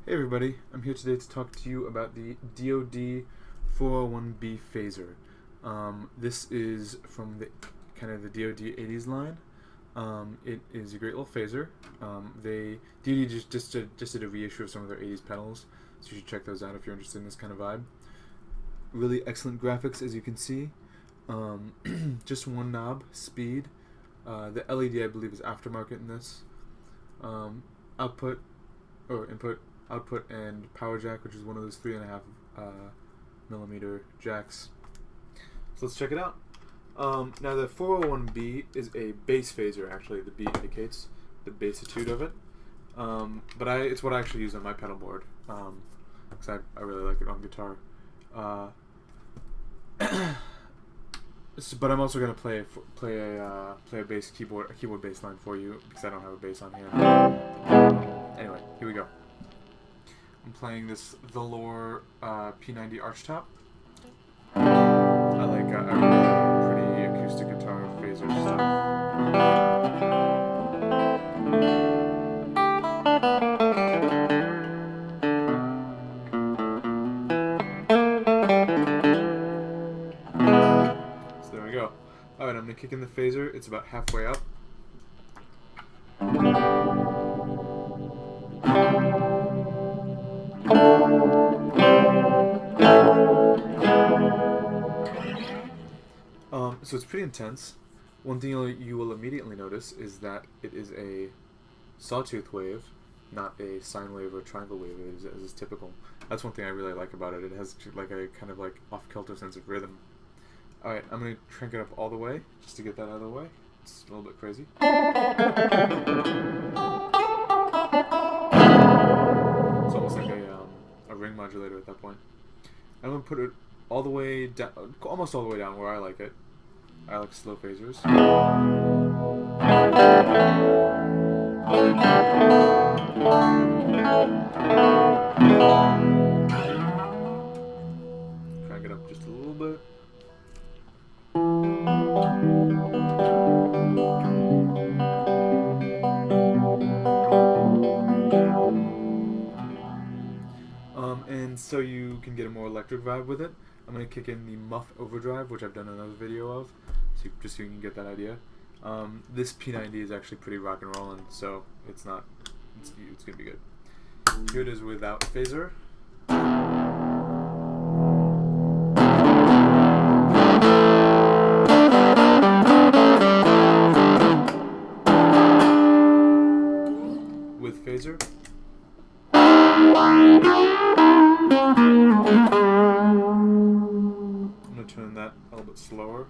Hey everybody, I'm here today to talk to you about the DOD 401B Phasor. This is from the kind of the DOD 80s line. It is a great little phaser. DOD just did a reissue of some of their 80s pedals, so you should check those out if you're interested in this kind of vibe. Really excellent graphics, as you can see. Just one knob, speed. The LED, I believe, is aftermarket in this. Input, output, and power jack, which is one of those 3.5 millimeter jacks. So let's check it out. Now the 401B is a bass phaser. Actually, the B indicates the bassitude of it. But it's what I actually use on my pedal board because I really like it on guitar. But I'm also gonna play a bass keyboard bass line for you because I don't have a bass on hand. Anyway, here we go. I'm playing this Phasor P90 arch top. I like a pretty acoustic guitar phaser stuff. So there we go. Alright, I'm going to kick in the phaser. It's about halfway up. So it's pretty intense. One thing you will immediately notice is that it is a sawtooth wave, not a sine wave or triangle wave as is typical. That's one thing I really like about it. It has like a kind of like off-kilter sense of rhythm. Alright, I'm going to crank it up all the way, just to get that out of the way. It's a little bit crazy. It's almost like a ring modulator at that point. I'm going to put it all the way down, almost all the way down where I like it. I like slow phasers. Crank it up just a little bit. And so you can get a more electric vibe with it. I'm going to kick in the muff overdrive, which I've done another video of, just so you can get that idea. This P90 is actually pretty rock and rollin', so it's going to be good. Here it is without phaser. With phaser. I'm going to turn that a little bit slower.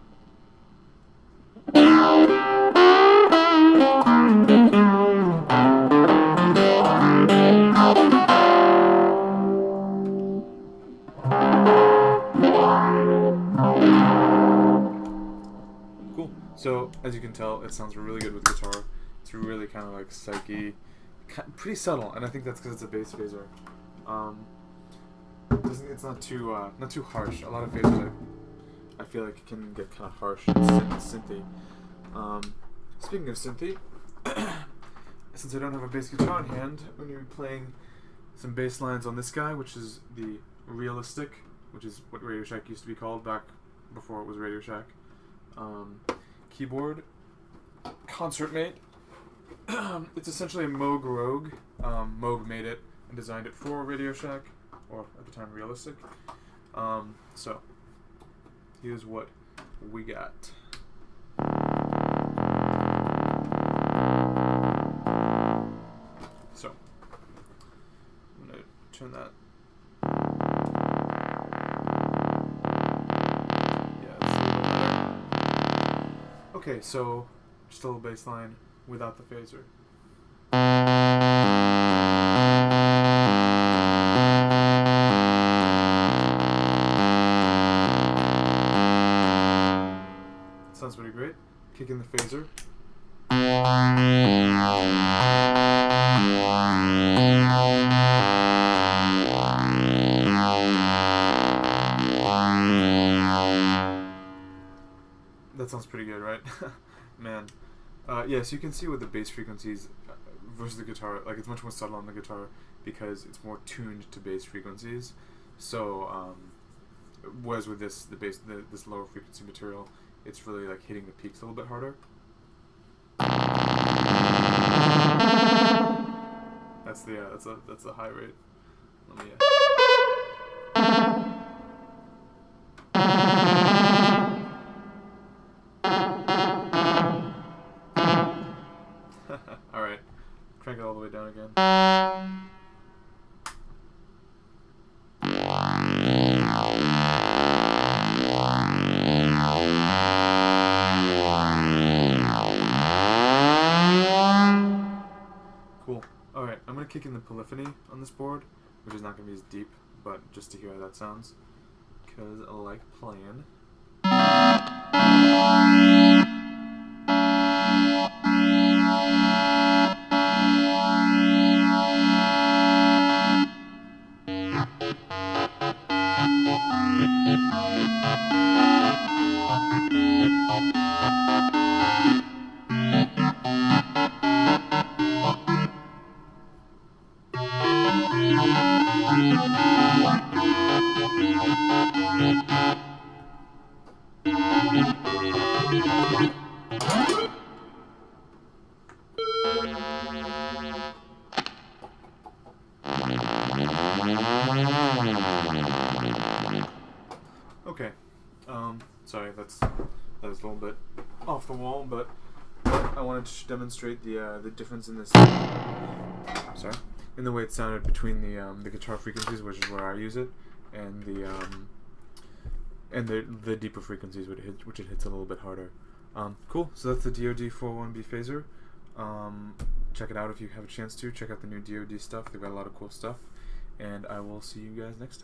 Cool. So, as you can tell, it sounds really good with guitar. It's really kind of like psyche, pretty subtle, and I think that's because it's a bass phaser. It's not too harsh. A lot of phasers I feel like can get kind of harsh and synthy. Speaking of synthy, since I don't have a bass guitar in hand, I'm going to be playing some bass lines on this guy, which is the Realistic, which is what Radio Shack used to be called back before it was Radio Shack. Keyboard, Concert Mate. It's essentially a Moog Rogue. Moog made it and designed it for Radio Shack, or at the time Realistic. So here's what we got. So I'm gonna turn that. Yeah, it's a little better. Okay, so just a little bass line without the phaser. Sounds pretty great. Kick in the phaser. That sounds pretty good, right? Man. Yeah, so you can see with the bass frequencies versus the guitar, like it's much more subtle on the guitar. because it's more tuned to bass frequencies. So whereas with this this lower frequency material, it's really like hitting the peaks a little bit harder. That's the high rate. Let me. All right, crank it all the way down again. Cool. Alright, I'm going to kick in the polyphony on this board, which is not going to be as deep, but just to hear how that sounds, because I like playing. Okay, sorry, that was a little bit off the wall, but I wanted to demonstrate the difference in this. Sorry, in the way it sounded between the guitar frequencies, which is where I use it, and the deeper frequencies, which it hits a little bit harder. Cool. So that's the DOD 401B Phasor. Check it out if you have a chance to. Check out the new DOD stuff. They've got a lot of cool stuff, and I will see you guys next time.